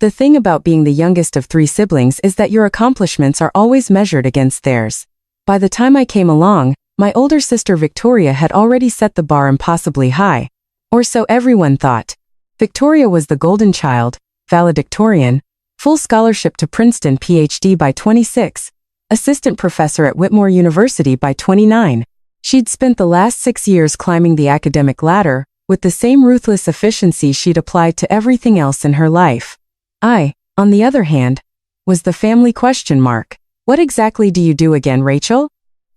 The thing about being the youngest of 3 siblings is that your accomplishments are always measured against theirs. By the time I came along, my older sister Victoria had already set the bar impossibly high. Or so everyone thought. Victoria was the golden child, valedictorian, full scholarship to Princeton PhD by 26, assistant professor at Whitmore University by 29. She'd spent the last 6 years climbing the academic ladder, with the same ruthless efficiency she'd applied to everything else in her life. I, on the other hand, was the family question mark. What exactly do you do again, Rachel?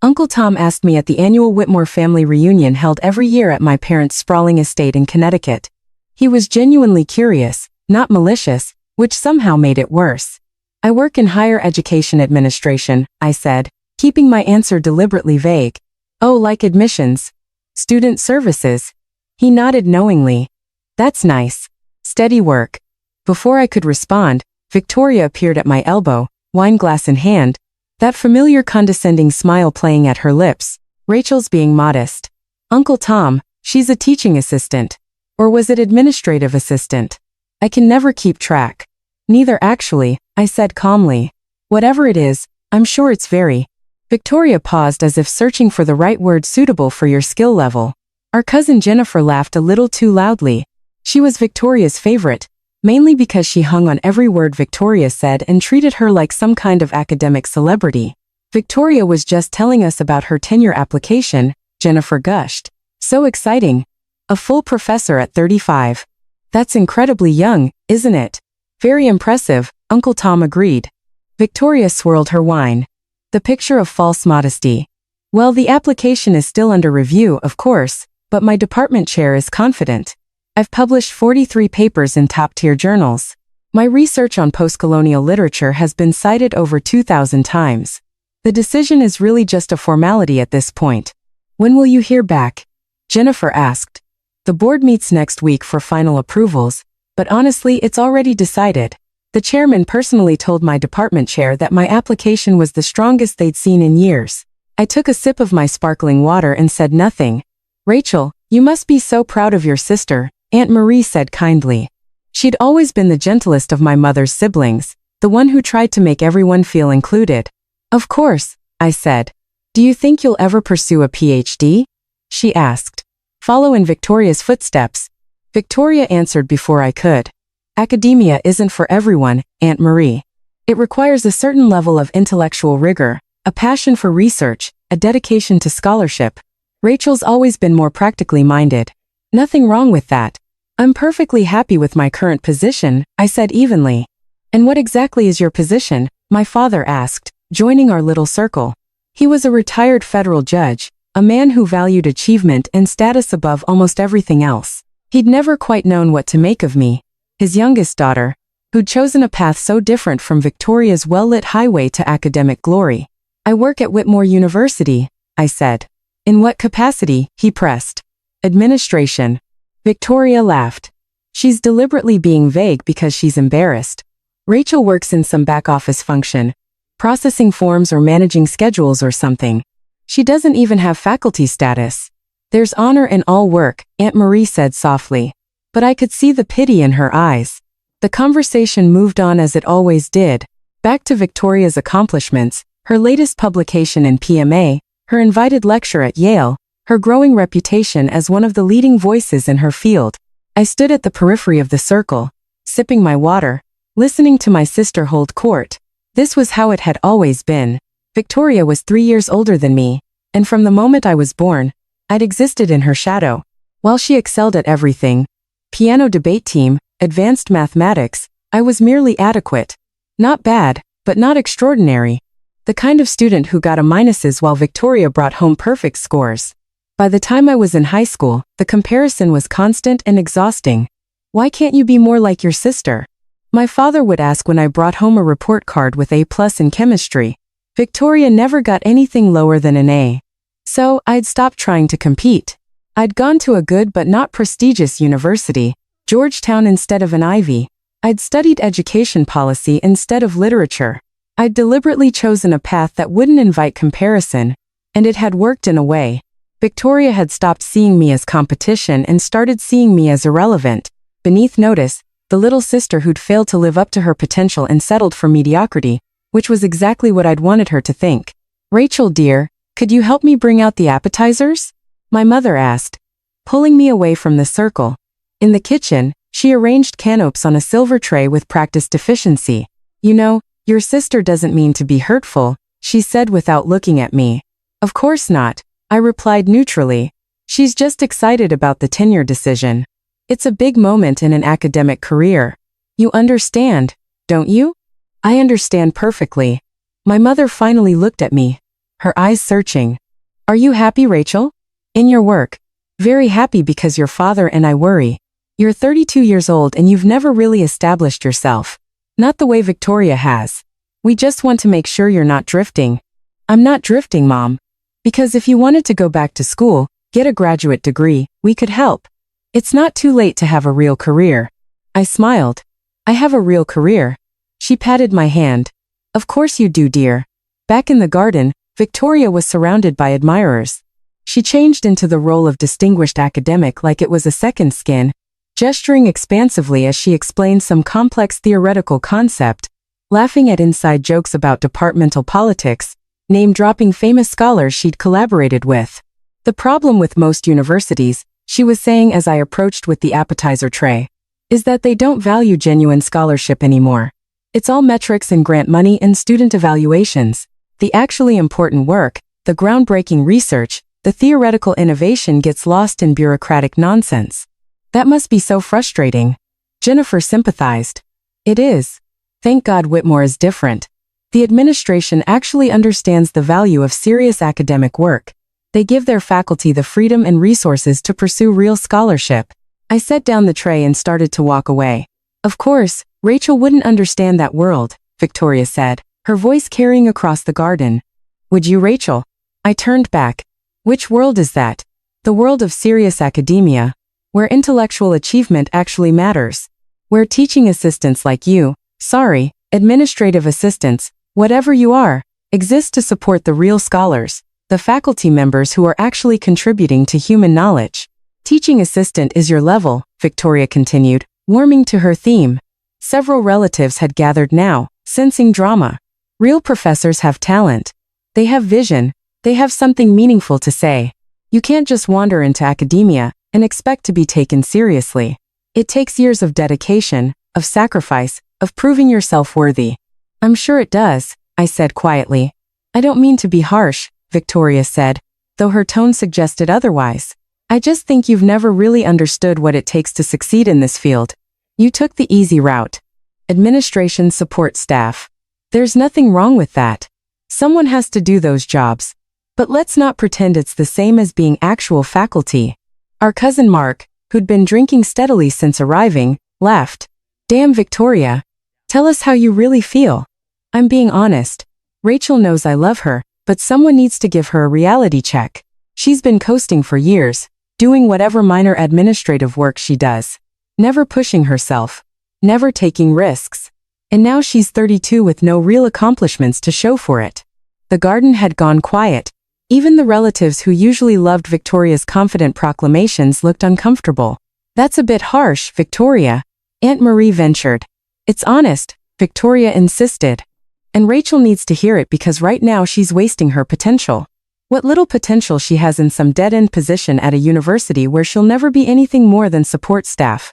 Uncle Tom asked me at the annual Whitmore family reunion held every year at my parents' sprawling estate in Connecticut. He was genuinely curious, not malicious, which somehow made it worse. I work in higher education administration, I said, keeping my answer deliberately vague. Oh, like admissions. Student services. He nodded knowingly. That's nice. Steady work. Before I could respond, Victoria appeared at my elbow, wine glass in hand, that familiar condescending smile playing at her lips. Rachel's being modest. Uncle Tom, she's a teaching assistant. Or was it administrative assistant? I can never keep track. Neither actually, I said calmly. Whatever it is, I'm sure it's very. Victoria paused as if searching for the right word suitable for your skill level. Our cousin Jennifer laughed a little too loudly. She was Victoria's favorite, mainly because she hung on every word Victoria said and treated her like some kind of academic celebrity. Victoria was just telling us about her tenure application, Jennifer gushed. So exciting. A full professor at 35. That's incredibly young, isn't it? Very impressive, Uncle Tom agreed. Victoria swirled her wine. The picture of false modesty. Well, the application is still under review, of course, but my department chair is confident. I've published 43 papers in top-tier journals. My research on postcolonial literature has been cited over 2,000 times. The decision is really just a formality at this point. When will you hear back? Jennifer asked. The board meets next week for final approvals, but honestly, it's already decided. The chairman personally told my department chair that my application was the strongest they'd seen in years. I took a sip of my sparkling water and said nothing. Rachel, you must be so proud of your sister, Aunt Marie said kindly. She'd always been the gentlest of my mother's siblings, the one who tried to make everyone feel included. Of course, I said. Do you think you'll ever pursue a PhD? She asked. Follow in Victoria's footsteps. Victoria answered before I could. Academia isn't for everyone, Aunt Marie. It requires a certain level of intellectual rigor, a passion for research, a dedication to scholarship. Rachel's always been more practically minded. Nothing wrong with that. I'm perfectly happy with my current position, I said evenly. And what exactly is your position? My father asked, joining our little circle. He was a retired federal judge, a man who valued achievement and status above almost everything else. He'd never quite known what to make of me, his youngest daughter, who'd chosen a path so different from Victoria's well-lit highway to academic glory. I work at Whitmore University, I said. In what capacity? He pressed. Administration. Victoria laughed. She's deliberately being vague because she's embarrassed. Rachel works in some back-office function, processing forms or managing schedules or something. She doesn't even have faculty status. There's honor in all work, Aunt Marie said softly. But I could see the pity in her eyes. The conversation moved on as it always did, back to Victoria's accomplishments, her latest publication in PMA, her invited lecture at Yale, her growing reputation as one of the leading voices in her field. I stood at the periphery of the circle, sipping my water, listening to my sister hold court. This was how it had always been. Victoria was 3 years older than me, and from the moment I was born, I'd existed in her shadow. While she excelled at everything, piano debate team, advanced mathematics, I was merely adequate. Not bad, but not extraordinary. The kind of student who got A- while Victoria brought home perfect scores. By the time I was in high school, the comparison was constant and exhausting. Why can't you be more like your sister? My father would ask when I brought home a report card with A+ in chemistry. Victoria never got anything lower than an A. So, I'd stopped trying to compete. I'd gone to a good but not prestigious university, Georgetown instead of an Ivy. I'd studied education policy instead of literature. I'd deliberately chosen a path that wouldn't invite comparison, and it had worked in a way. Victoria had stopped seeing me as competition and started seeing me as irrelevant. Beneath notice, the little sister who'd failed to live up to her potential and settled for mediocrity, which was exactly what I'd wanted her to think. Rachel, dear, could you help me bring out the appetizers? My mother asked, pulling me away from the circle. In the kitchen, she arranged canapes on a silver tray with practiced efficiency. You know, your sister doesn't mean to be hurtful, she said without looking at me. Of course not, I replied neutrally. She's just excited about the tenure decision. It's a big moment in an academic career. You understand, don't you? I understand perfectly. My mother finally looked at me, her eyes searching. Are you happy, Rachel? In your work? Very happy because your father and I worry. You're 32 years old and you've never really established yourself. Not the way Victoria has. We just want to make sure you're not drifting. I'm not drifting, Mom. Because if you wanted to go back to school, get a graduate degree, we could help. It's not too late to have a real career. I smiled. I have a real career. She patted my hand. Of course you do, dear. Back in the garden, Victoria was surrounded by admirers. She changed into the role of distinguished academic like it was a second skin, gesturing expansively as she explained some complex theoretical concept, laughing at inside jokes about departmental politics, name-dropping famous scholars she'd collaborated with. The problem with most universities, she was saying as I approached with the appetizer tray, is that they don't value genuine scholarship anymore. It's all metrics and grant money and student evaluations. The actually important work, the groundbreaking research, the theoretical innovation gets lost in bureaucratic nonsense. That must be so frustrating. Jennifer sympathized. It is. Thank God Whitmore is different. The administration actually understands the value of serious academic work. They give their faculty the freedom and resources to pursue real scholarship. I set down the tray and started to walk away. Of course, Rachel wouldn't understand that world, Victoria said, her voice carrying across the garden. Would you, Rachel? I turned back. Which world is that? The world of serious academia, where intellectual achievement actually matters. Where teaching assistants like you, administrative assistants, whatever you are, exist to support the real scholars, the faculty members who are actually contributing to human knowledge. Teaching assistant is your level, Victoria continued, warming to her theme. Several relatives had gathered now, sensing drama. Real professors have talent. They have vision. They have something meaningful to say. You can't just wander into academia and expect to be taken seriously. It takes years of dedication, of sacrifice, of proving yourself worthy. I'm sure it does, I said quietly. I don't mean to be harsh, Victoria said, though her tone suggested otherwise. I just think you've never really understood what it takes to succeed in this field. You took the easy route. Administration support staff. There's nothing wrong with that. Someone has to do those jobs. But let's not pretend it's the same as being actual faculty. Our cousin Mark, who'd been drinking steadily since arriving, laughed. Damn, Victoria. Tell us how you really feel. I'm being honest. Rachel knows I love her, but someone needs to give her a reality check. She's been coasting for years, doing whatever minor administrative work she does. Never pushing herself. Never taking risks. And now she's 32 with no real accomplishments to show for it. The garden had gone quiet. Even the relatives who usually loved Victoria's confident proclamations looked uncomfortable. That's a bit harsh, Victoria, Aunt Marie ventured. It's honest, Victoria insisted. And Rachel needs to hear it because right now she's wasting her potential. What little potential she has in some dead-end position at a university where she'll never be anything more than support staff.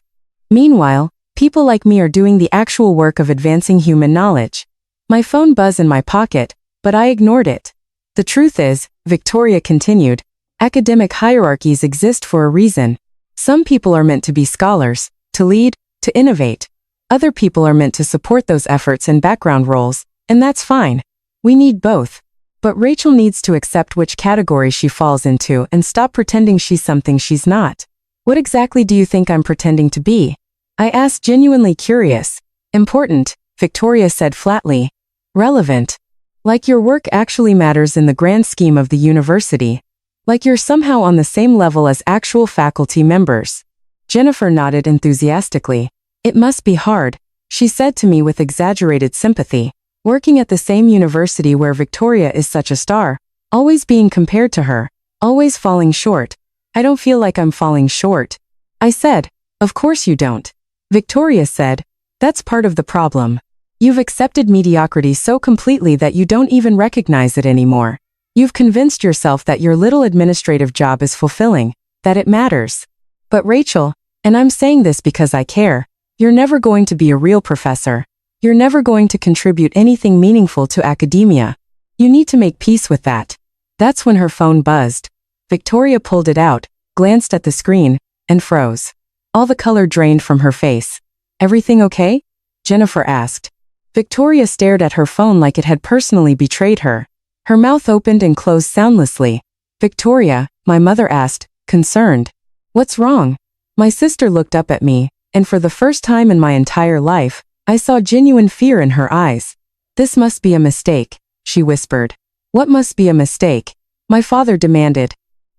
Meanwhile, people like me are doing the actual work of advancing human knowledge. My phone buzzed in my pocket, but I ignored it. The truth is, Victoria continued, academic hierarchies exist for a reason. Some people are meant to be scholars, to lead, to innovate. Other people are meant to support those efforts in background roles, and that's fine. We need both. But Rachel needs to accept which category she falls into and stop pretending she's something she's not. What exactly do you think I'm pretending to be? I asked, genuinely curious. Important, Victoria said flatly. Relevant. Like your work actually matters in the grand scheme of the university. Like you're somehow on the same level as actual faculty members. Jennifer nodded enthusiastically. It must be hard, she said to me with exaggerated sympathy. Working at the same university where Victoria is such a star, always being compared to her, always falling short. I don't feel like I'm falling short. I said, of course you don't. Victoria said, "That's part of the problem. You've accepted mediocrity so completely that you don't even recognize it anymore. You've convinced yourself that your little administrative job is fulfilling, that it matters. But Rachel, and I'm saying this because I care, you're never going to be a real professor. You're never going to contribute anything meaningful to academia. You need to make peace with that." That's when her phone buzzed. Victoria pulled it out, glanced at the screen, and froze. All the color drained from her face. "Everything okay?" Jennifer asked. Victoria stared at her phone like it had personally betrayed her. Her mouth opened and closed soundlessly. "Victoria," my mother asked, concerned. "What's wrong?" My sister looked up at me, and for the first time in my entire life, I saw genuine fear in her eyes. "This must be a mistake," she whispered. "What must be a mistake?" my father demanded.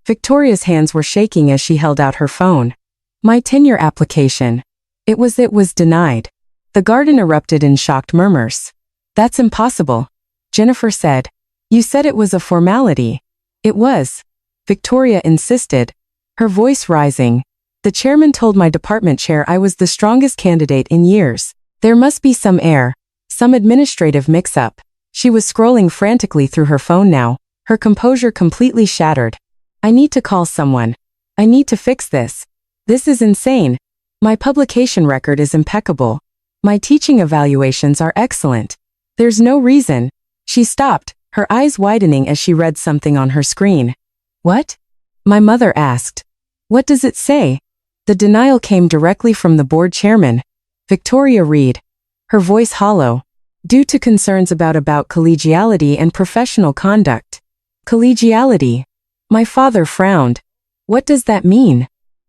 Victoria's hands were shaking as she held out her phone. "My tenure application. It was denied." The garden erupted in shocked murmurs. "That's impossible," Jennifer said. "You said it was a formality." "It was," Victoria insisted, her voice rising. "The chairman told my department chair I was the strongest candidate in years. There must be some error, some administrative mix-up." She was scrolling frantically through her phone now, her composure completely shattered. "I need to call someone. I need to fix this. This is insane. My publication record is impeccable. My teaching evaluations are excellent. There's no reason." She stopped, her eyes widening as she read something on her screen. "What?" my mother asked. "What does it say?" The denial came directly from the board chairman, Victoria Reed, her voice hollow. "Due to concerns about collegiality and professional conduct." Collegiality. My father frowned. "What does that mean?"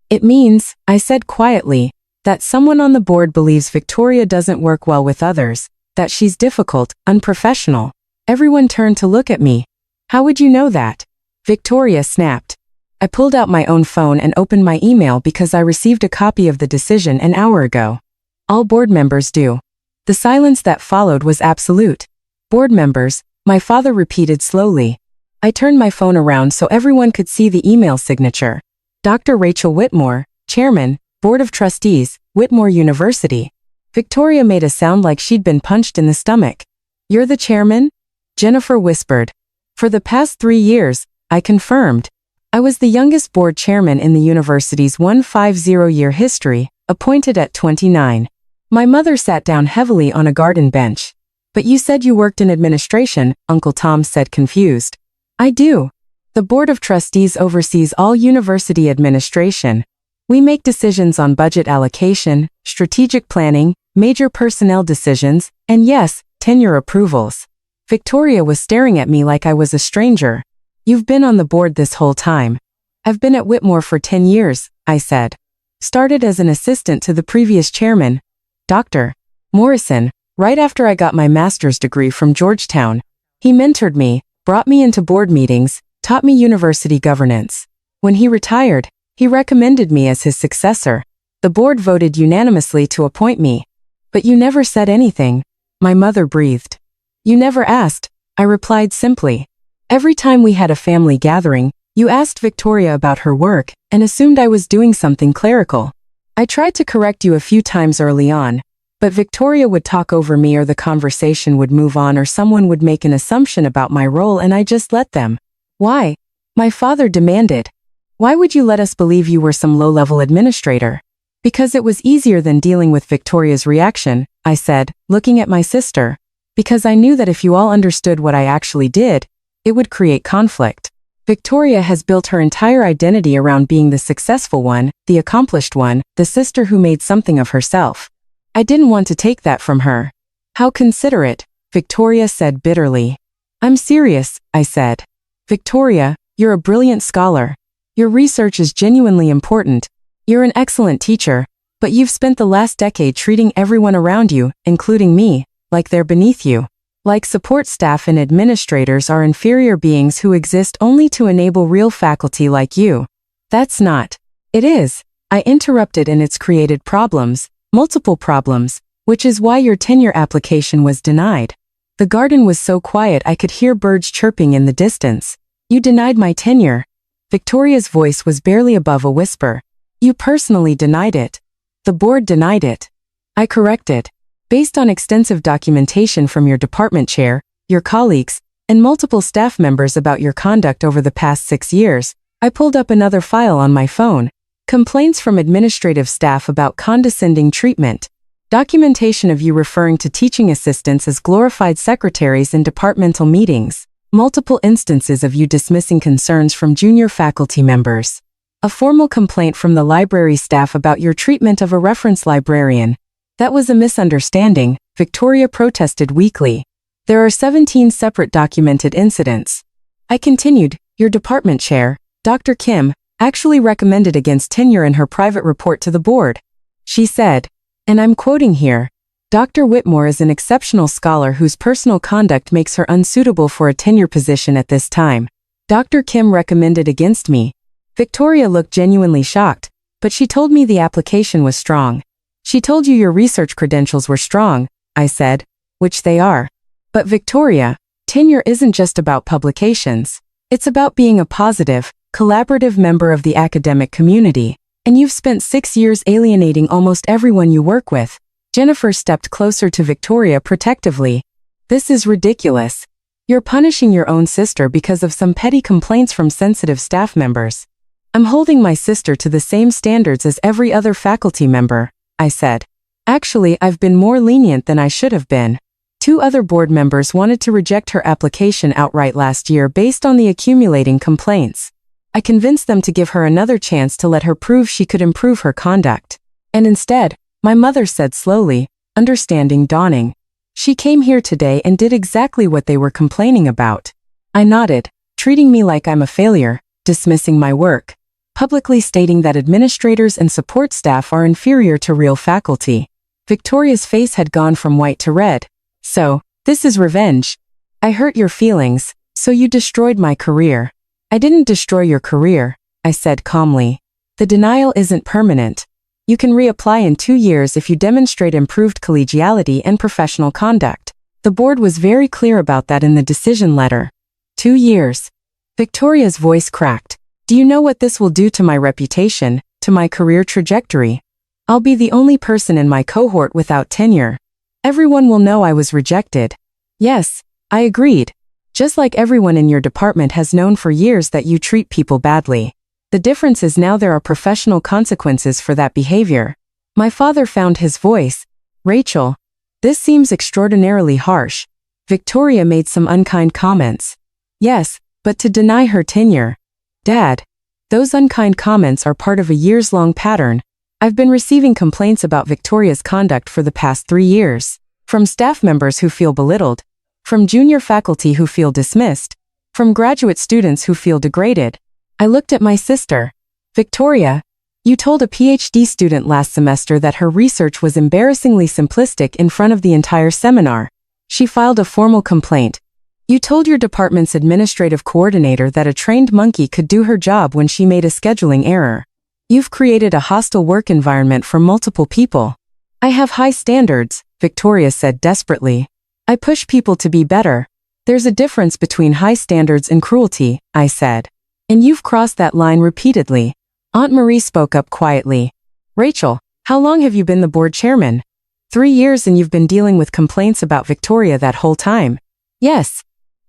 "It means," I said quietly, "that someone on the board believes Victoria doesn't work well with others, that she's difficult, unprofessional." Everyone turned to look at me. "How would you know that?" Victoria snapped. I pulled out my own phone and opened my email because I received a copy of the decision an hour ago. All board members do. The silence that followed was absolute. "Board members," my father repeated slowly. I turned my phone around so everyone could see the email signature. Dr. Rachel Whitmore, Chairman, Board of Trustees, Whitmore University. Victoria made a sound like she'd been punched in the stomach. "You're the chairman?" Jennifer whispered. "For the past 3 years," I confirmed. I was the youngest board chairman in the university's 150-year history, appointed at 29. My mother sat down heavily on a garden bench. "But you said you worked in administration," Uncle Tom said confused. "I do. The Board of Trustees oversees all university administration. We make decisions on budget allocation, strategic planning, major personnel decisions, and yes, tenure approvals." Victoria was staring at me like I was a stranger. "You've been on the board this whole time." "I've been at Whitmore for 10 years, I said. "Started as an assistant to the previous chairman, Dr. Morrison, right after I got my master's degree from Georgetown. He mentored me, brought me into board meetings, taught me university governance. When he retired, he recommended me as his successor. The board voted unanimously to appoint me." "But you never said anything," my mother breathed. "You never asked," I replied simply. "Every time we had a family gathering, you asked Victoria about her work and assumed I was doing something clerical. I tried to correct you a few times early on, but Victoria would talk over me or the conversation would move on or someone would make an assumption about my role and I just let them." "Why?" my father demanded. "Why would you let us believe you were some low-level administrator?" "Because it was easier than dealing with Victoria's reaction," I said, looking at my sister. "Because I knew that if you all understood what I actually did, it would create conflict. Victoria has built her entire identity around being the successful one, the accomplished one, the sister who made something of herself. I didn't want to take that from her." "How considerate," Victoria said bitterly. "I'm serious," I said. "Victoria, you're a brilliant scholar. Your research is genuinely important. You're an excellent teacher, but you've spent the last decade treating everyone around you, including me, like they're beneath you. Like support staff and administrators are inferior beings who exist only to enable real faculty like you. That's not." "It is," I interrupted, "and it's created problems, multiple problems, which is why your tenure application was denied." The garden was so quiet I could hear birds chirping in the distance. "You denied my tenure." Victoria's voice was barely above a whisper. "You personally denied it. The board denied it." I corrected. Based on extensive documentation from your department chair, your colleagues, and multiple staff members about your conduct over the past 6 years, I pulled up another file on my phone. Complaints from administrative staff about condescending treatment. Documentation of you referring to teaching assistants as glorified secretaries in departmental meetings. Multiple instances of you dismissing concerns from junior faculty members. A formal complaint from the library staff about your treatment of a reference librarian. That was a misunderstanding, Victoria protested weakly. There are 17 separate documented incidents. I continued, your department chair, Dr. Kim, actually recommended against tenure in her private report to the board. She said, and I'm quoting here, Dr. Whitmore is an exceptional scholar whose personal conduct makes her unsuitable for a tenure position at this time. Dr. Kim recommended against me. Victoria looked genuinely shocked, but she told me the application was strong. She told you your research credentials were strong, I said, which they are. But Victoria, tenure isn't just about publications. It's about being a positive, collaborative member of the academic community, and you've spent 6 years alienating almost everyone you work with. Jennifer stepped closer to Victoria protectively. This is ridiculous. You're punishing your own sister because of some petty complaints from sensitive staff members. I'm holding my sister to the same standards as every other faculty member, I said. Actually, I've been more lenient than I should have been. 2 other board members wanted to reject her application outright last year based on the accumulating complaints. I convinced them to give her another chance to let her prove she could improve her conduct. And instead, my mother said slowly, understanding dawning. She came here today and did exactly what they were complaining about. I nodded, treating me like I'm a failure, dismissing my work, publicly stating that administrators and support staff are inferior to real faculty. Victoria's face had gone from white to red. So, this is revenge. I hurt your feelings, so you destroyed my career. I didn't destroy your career, I said calmly. The denial isn't permanent. You can reapply in 2 years if you demonstrate improved collegiality and professional conduct. The board was very clear about that in the decision letter. 2 years. Victoria's voice cracked. Do you know what this will do to my reputation, to my career trajectory? I'll be the only person in my cohort without tenure. Everyone will know I was rejected. Yes, I agreed. Just like everyone in your department has known for years that you treat people badly. The difference is now there are professional consequences for that behavior. My father found his voice. Rachel, this seems extraordinarily harsh. Victoria made some unkind comments. Yes, but to deny her tenure. Dad, those unkind comments are part of a years-long pattern. I've been receiving complaints about Victoria's conduct for the past 3 years. From staff members who feel belittled. From junior faculty who feel dismissed. From graduate students who feel degraded. I looked at my sister. Victoria, you told a PhD student last semester that her research was embarrassingly simplistic in front of the entire seminar. She filed a formal complaint. You told your department's administrative coordinator that a trained monkey could do her job when she made a scheduling error. You've created a hostile work environment for multiple people. I have high standards, Victoria said desperately. I push people to be better. There's a difference between high standards and cruelty, I said. And you've crossed that line repeatedly. Aunt Marie spoke up quietly. Rachel, how long have you been the board chairman? 3 years, and you've been dealing with complaints about Victoria that whole time. Yes.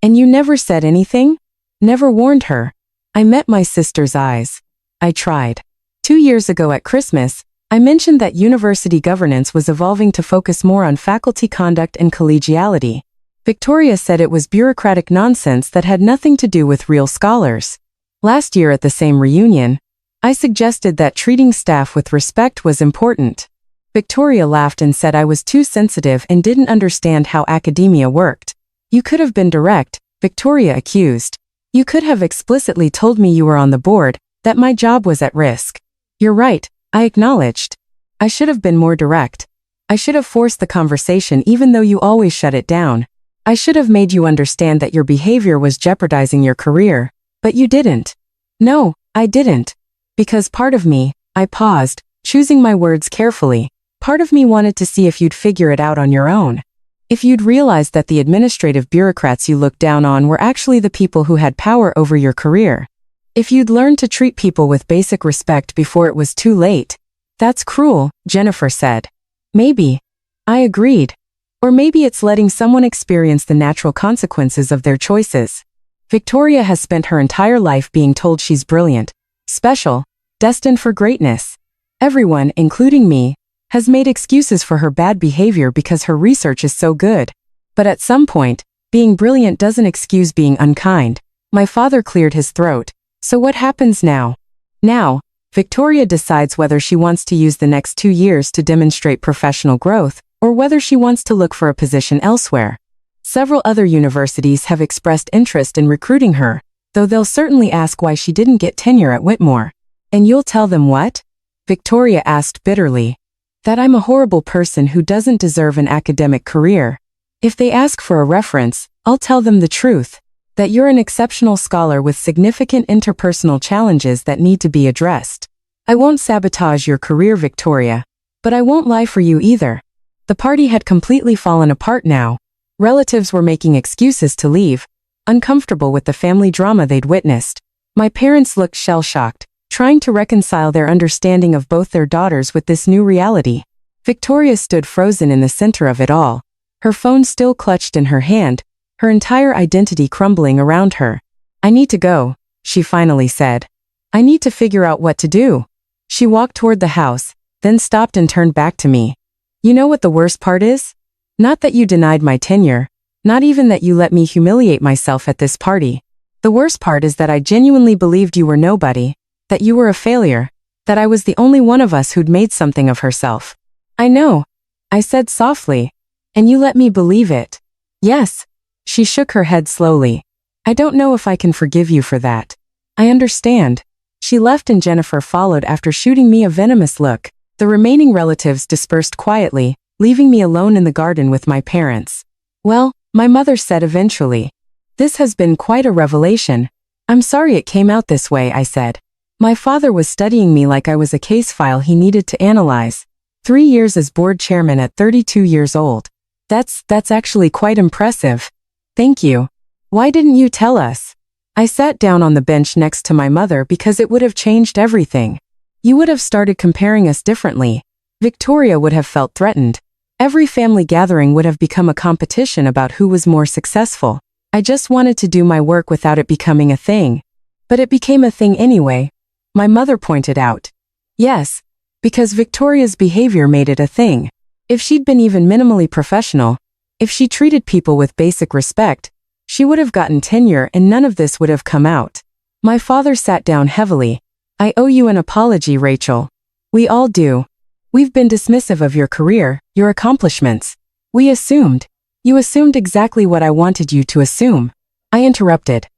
And you never said anything? Never warned her. I met my sister's eyes. I tried. 2 years ago at Christmas, I mentioned that university governance was evolving to focus more on faculty conduct and collegiality. Victoria said it was bureaucratic nonsense that had nothing to do with real scholars. Last year at the same reunion, I suggested that treating staff with respect was important. Victoria laughed and said I was too sensitive and didn't understand how academia worked. You could have been direct, Victoria accused. You could have explicitly told me you were on the board, that my job was at risk. You're right, I acknowledged. I should have been more direct. I should have forced the conversation even though you always shut it down. I should have made you understand that your behavior was jeopardizing your career, but you didn't. No, I didn't. Because part of me, I paused, choosing my words carefully. Part of me wanted to see if you'd figure it out on your own. If you'd realized that the administrative bureaucrats you looked down on were actually the people who had power over your career. If you'd learned to treat people with basic respect before it was too late. That's cruel, Jennifer said. Maybe. I agreed. Or maybe it's letting someone experience the natural consequences of their choices. Victoria has spent her entire life being told she's brilliant, special, destined for greatness. Everyone, including me, has made excuses for her bad behavior because her research is so good. But at some point, being brilliant doesn't excuse being unkind. My father cleared his throat. So what happens now? Now, Victoria decides whether she wants to use the next 2 years to demonstrate professional growth, or whether she wants to look for a position elsewhere. Several other universities have expressed interest in recruiting her, though they'll certainly ask why she didn't get tenure at Whitmore. And you'll tell them what? Victoria asked bitterly. That I'm a horrible person who doesn't deserve an academic career. If they ask for a reference, I'll tell them the truth. That you're an exceptional scholar with significant interpersonal challenges that need to be addressed. I won't sabotage your career, Victoria. But I won't lie for you either. The party had completely fallen apart now. Relatives were making excuses to leave, uncomfortable with the family drama they'd witnessed. My parents looked shell-shocked, trying to reconcile their understanding of both their daughters with this new reality. Victoria stood frozen in the center of it all, her phone still clutched in her hand, her entire identity crumbling around her. I need to go, she finally said. I need to figure out what to do. She walked toward the house, then stopped and turned back to me. You know what the worst part is? Not that you denied my tenure, not even that you let me humiliate myself at this party. The worst part is that I genuinely believed you were nobody, that you were a failure, that I was the only one of us who'd made something of herself. I know, I said softly, and you let me believe it. Yes. She shook her head slowly. I don't know if I can forgive you for that. I understand. She left and Jennifer followed after shooting me a venomous look. The remaining relatives dispersed quietly, leaving me alone in the garden with my parents. Well, my mother said eventually. This has been quite a revelation. I'm sorry it came out this way, I said. My father was studying me like I was a case file he needed to analyze. 3 years as board chairman at 32 years old. That's actually quite impressive. Thank you. Why didn't you tell us? I sat down on the bench next to my mother because it would have changed everything. You would have started comparing us differently. Victoria would have felt threatened. Every family gathering would have become a competition about who was more successful. I just wanted to do my work without it becoming a thing. But it became a thing anyway. My mother pointed out. Yes, because Victoria's behavior made it a thing. If she'd been even minimally professional, if she treated people with basic respect, she would have gotten tenure and none of this would have come out. My father sat down heavily. I owe you an apology, Rachel. We all do. We've been dismissive of your career, your accomplishments. We assumed. You assumed exactly what I wanted you to assume. I interrupted.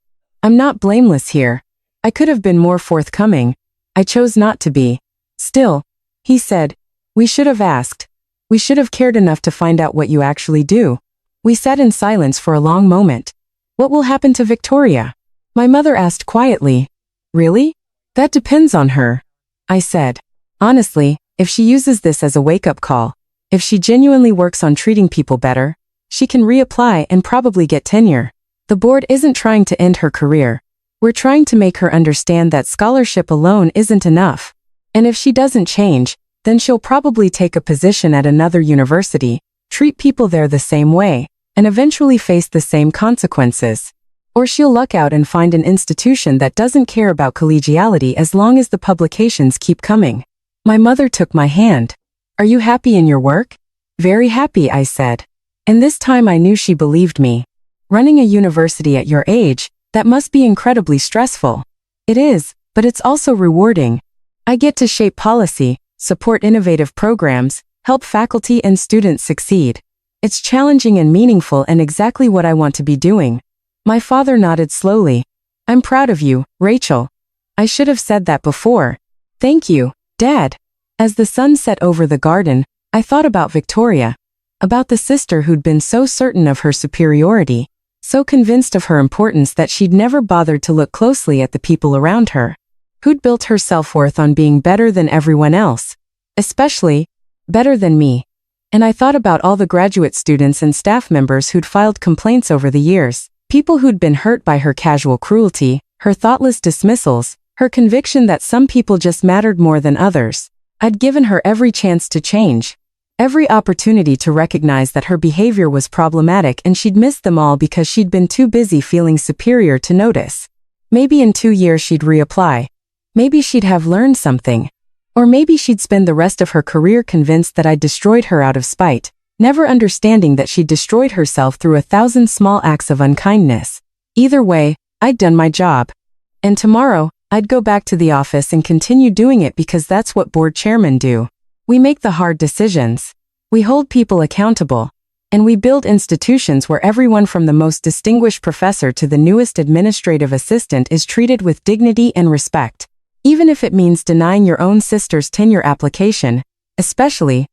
I'm not blameless here. I could have been more forthcoming. I chose not to be. Still, he said, we should have asked. We should have cared enough to find out what you actually do. We sat in silence for a long moment. What will happen to Victoria? My mother asked quietly. Really? That depends on her. I said. Honestly, if she uses this as a wake-up call, if she genuinely works on treating people better, she can reapply and probably get tenure. The board isn't trying to end her career. We're trying to make her understand that scholarship alone isn't enough. And if she doesn't change, then she'll probably take a position at another university, treat people there the same way, and eventually face the same consequences. Or she'll luck out and find an institution that doesn't care about collegiality as long as the publications keep coming. My mother took my hand. Are you happy in your work? Very happy, I said. And this time I knew she believed me. Running a university at your age, that must be incredibly stressful. It is, but it's also rewarding. I get to shape policy, support innovative programs, help faculty and students succeed. It's challenging and meaningful and exactly what I want to be doing. My father nodded slowly. I'm proud of you, Rachel. I should have said that before. Thank you, Dad. As the sun set over the garden, I thought about Victoria, about the sister who'd been so certain of her superiority, so convinced of her importance that she'd never bothered to look closely at the people around her, who'd built her self-worth on being better than everyone else, especially better than me. And I thought about all the graduate students and staff members who'd filed complaints over the years, people who'd been hurt by her casual cruelty, her thoughtless dismissals, her conviction that some people just mattered more than others. I'd given her every chance to change. Every opportunity to recognize that her behavior was problematic and she'd missed them all because she'd been too busy feeling superior to notice. Maybe in 2 years she'd reapply. Maybe she'd have learned something. Or maybe she'd spend the rest of her career convinced that I'd destroyed her out of spite, never understanding that she'd destroyed herself through 1,000 small acts of unkindness. Either way, I'd done my job. And tomorrow, I'd go back to the office and continue doing it because that's what board chairmen do. We make the hard decisions. We hold people accountable. And we build institutions where everyone from the most distinguished professor to the newest administrative assistant is treated with dignity and respect. Even if it means denying your own sister's tenure application, especially